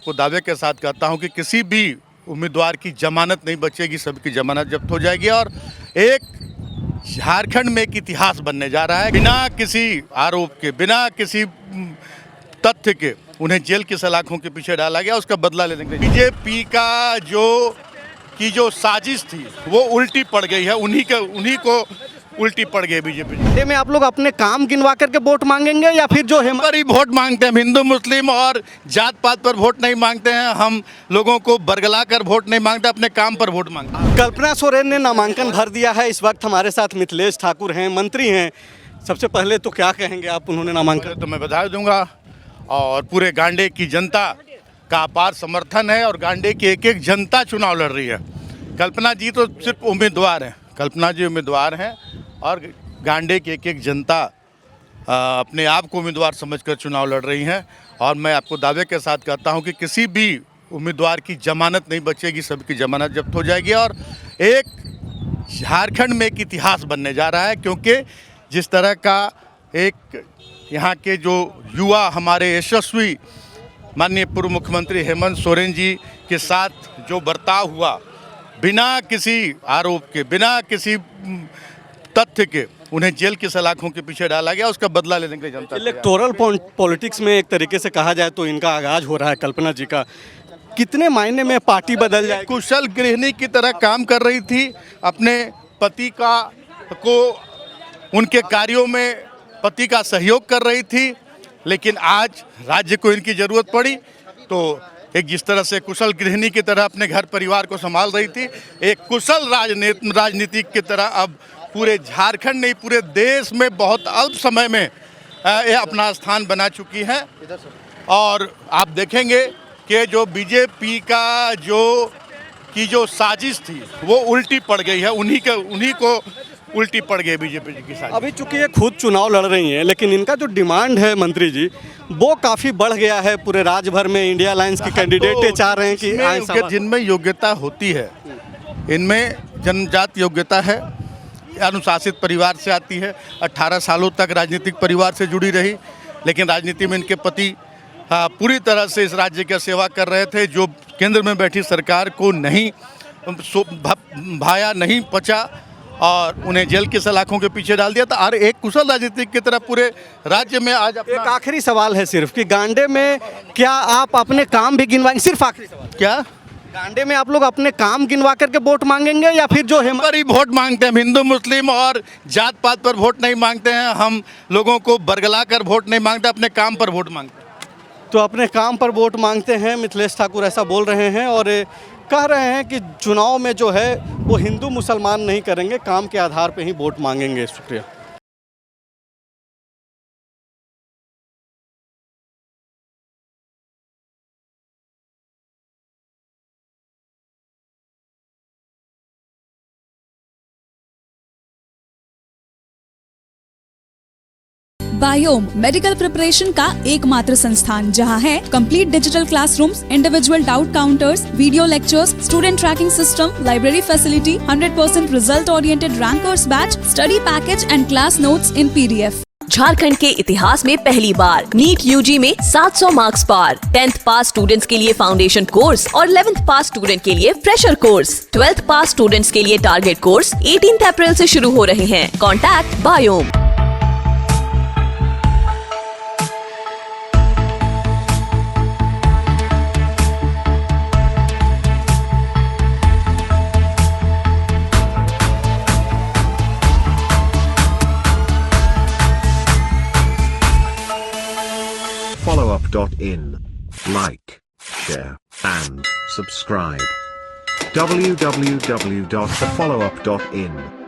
आपको दावे के साथ कहता हूं कि किसी भी उम्मीदवार की जमानत नहीं बचेगी, सबकी जमानत जब्त हो जाएगी और एक झारखंड में एक इतिहास बनने जा रहा है। बिना किसी आरोप के, बिना किसी तथ्य के उन्हें जेल की सलाखों के पीछे डाला गया, उसका बदला लेने के लिए बीजेपी का जो साजिश थी वो उल्टी पड़ गई है। उन्हीं को उल्टी पड़ गई बीजेपी में। आप लोग अपने काम गिनवा करके वोट मांगेंगे या फिर जो है पर ही वोट मांगते हैं? हिंदू मुस्लिम और जात पात पर वोट नहीं मांगते हैं, हम लोगों को बरगला कर वोट नहीं मांगते, अपने काम पर वोट मांगते हैं। कल्पना सोरेन ने नामांकन भर दिया है। इस वक्त हमारे साथ मिथिलेश ठाकुर हैं, मंत्री हैं। सबसे पहले तो क्या कहेंगे आप, उन्होंने नामांकन? तो मैं बधाई दूंगा और पूरे गांडे की जनता का अपार समर्थन है और गांडे की एक एक जनता चुनाव लड़ रही है। कल्पना जी तो सिर्फ उम्मीदवार हैं, कल्पना जी उम्मीदवार हैं और गांडे की एक एक जनता अपने आप को उम्मीदवार समझकर चुनाव लड़ रही हैं। और मैं आपको दावे के साथ कहता हूं कि किसी भी उम्मीदवार की जमानत नहीं बचेगी, सबकी जमानत जब्त हो जाएगी और एक झारखंड में एक इतिहास बनने जा रहा है। क्योंकि जिस तरह का एक यहाँ के जो युवा हमारे यशस्वी माननीय पूर्व मुख्यमंत्री हेमंत सोरेन जी के साथ जो बर्ताव हुआ, बिना किसी आरोप के, बिना किसी तथ्य के उन्हें जेल की सलाखों के पीछे डाला गया, उसका बदला लेने के लिए जनता इलेक्टोरल पॉलिटिक्स में एक तरीके से कहा जाए तो इनका आगाज हो रहा है। कल्पना जी का कितने मायने में पार्टी बदल जाए? कुशल गृहिणी की तरह काम कर रही थी, अपने पति को उनके कार्यों में पति का सहयोग कर रही थी, लेकिन आज राज्य को इनकी ज़रूरत पड़ी तो एक जिस तरह से कुशल गृहिणी की तरह अपने घर परिवार को संभाल रही थी, एक कुशल राजनीतिक की तरह अब पूरे झारखंड नहीं पूरे देश में बहुत अल्प समय में ये अपना स्थान बना चुकी है। और आप देखेंगे कि जो बीजेपी का जो साजिश थी वो उल्टी पड़ गई है, उन्हीं को उल्टी पड़ गई बीजेपी की साजिश। अभी चूंकि ये खुद चुनाव लड़ रही हैं, लेकिन इनका जो डिमांड है मंत्री जी वो काफ़ी बढ़ गया है। पूरे राज्य भर में इंडिया अलायंस के कैंडिडेट चाह रहे हैं कि जिनमें योग्यता होती है, इनमें जन्मजात योग्यता है, अनुशासित परिवार से आती है, 18 सालों तक राजनीतिक परिवार से जुड़ी रही, लेकिन राजनीति में इनके पति पूरी तरह से इस राज्य की सेवा कर रहे थे, जो केंद्र में बैठी सरकार को नहीं भाया, नहीं पचा और उन्हें जेल की सलाखों के पीछे डाल दिया था। और एक कुशल राजनीतिक की तरह पूरे राज्य में आज एक आखिरी सवाल है सिर्फ कि गांडे में क्या आप अपने काम भी गिनवाएंगे? सिर्फ आखिरी सवाल, क्या गांडे में आप लोग अपने काम गिनवा करके वोट मांगेंगे या फिर जो है पर ही वोट मांगते हैं? हिंदू मुस्लिम और जात पात पर वोट नहीं मांगते हैं, हम लोगों को बरगला कर वोट नहीं मांगते, अपने काम पर वोट मांगते हैं। तो अपने काम पर वोट मांगते हैं। मिथिलेश ठाकुर ऐसा बोल रहे हैं और कह रहे हैं कि चुनाव में जो है वो हिंदू मुसलमान नहीं करेंगे, काम के आधार पर ही वोट मांगेंगे। शुक्रिया। बायोम मेडिकल प्रिपरेशन का एकमात्र संस्थान जहां है complete digital classrooms, individual doubt counters, video lectures, student tracking system, library facility, 100% result oriented rankers batch, study package and class notes in PDF। Jharkhand के इतिहास में पहली बार नीट UG में 700 मार्क्स पार। 10th पास स्टूडेंट्स के लिए फाउंडेशन कोर्स और 11th पास student के लिए फ्रेशर कोर्स। 12th पास स्टूडेंट्स के लिए टारगेट कोर्स 18 अप्रैल से शुरू हो रहे हैं। Contact biome. followup.in. Like, share, and subscribe. www.thefollowup.in